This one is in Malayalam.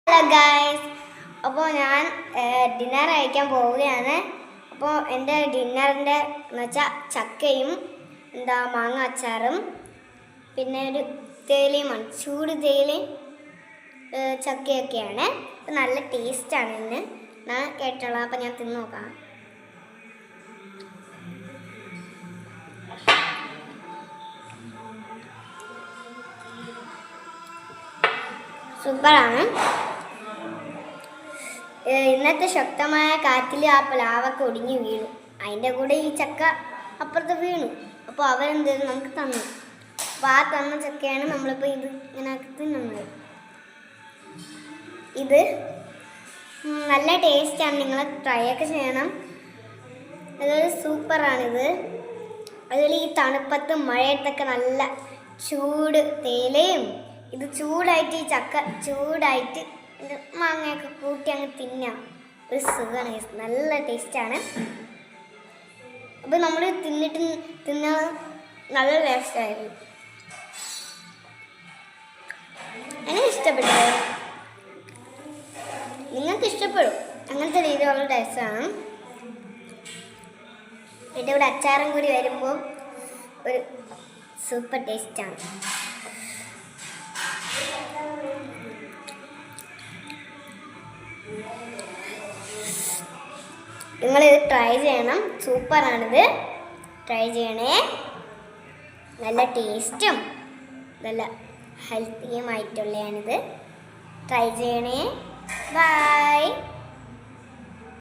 ഹലോ ഗായ്സ്, അപ്പോൾ ഞാൻ ഡിന്നർ കഴിക്കാൻ പോവുകയാണ്. അപ്പോൾ എൻ്റെ ഡിന്നറിൻ്റെ എന്ന് വെച്ചാൽ ചക്കയും മാങ്ങ അച്ചാറും പിന്നെ ഒരു തേയിലയുമാണ്, ചൂട് തേയിലയും ചക്കയൊക്കെയാണ്. അപ്പോൾ നല്ല ടേസ്റ്റാണ് ഇന്ന് ഞാൻ കേട്ടുള്ളത്. അപ്പോൾ ഞാൻ തിന്ന് നോക്കാം. സൂപ്പറാണ്. ഇന്നത്തെ ശക്തമായ കാറ്റിൽ ആ പ്ലാവൊക്കെ ഒടിഞ്ഞു വീണു. അതിൻ്റെ കൂടെ ഈ ചക്ക അപ്പുറത്ത് വീണു. അപ്പോൾ അവരെന്ത് ചെയ്തു, നമുക്ക് തന്നു. അപ്പോൾ ആ തന്ന ചക്കയാണ് നമ്മളിപ്പോൾ ഇത് ഇങ്ങനെ തിന്നുന്നത്. ഇത് നല്ല ടേസ്റ്റാണ്, നിങ്ങൾ ട്രൈ ഒക്കെ ചെയ്യണം. അതൊരു സൂപ്പറാണിത്. അതുപോലെ ഈ തണുപ്പത്ത് മഴയത്തൊക്കെ നല്ല ചൂട് തേയിലയും ഇത് ചൂടായിട്ട് ഈ ചക്ക ചൂടായിട്ട് മാങ്ങയൊക്കെ കൂട്ടി അങ്ങ് തിന്നാം. ഒരു സുഖമാണ്, നല്ല ടേസ്റ്റാണ്. അപ്പോൾ നമ്മൾ തിന്നാൻ നല്ല ടേസ്റ്റായിരുന്നു. എനിക്ക് ഇഷ്ടപ്പെട്ടത്, നിങ്ങൾക്ക് ഇഷ്ടപ്പെടും. അങ്ങനത്തെ രീതിയിലുള്ള ടേസ്റ്റാണ്. എൻ്റെ കൂടെ അച്ചാറും കൂടി വരുമ്പോൾ ഒരു സൂപ്പർ ടേസ്റ്റാണ്. നിങ്ങളിത് ട്രൈ ചെയ്യണം, സൂപ്പറാണിത്. ട്രൈ ചെയ്യണേ. നല്ല ടേസ്റ്റും നല്ല ഹെൽത്തിയുമായിട്ടുള്ളതാണിത്. ട്രൈ ചെയ്യണേ. ബൈ.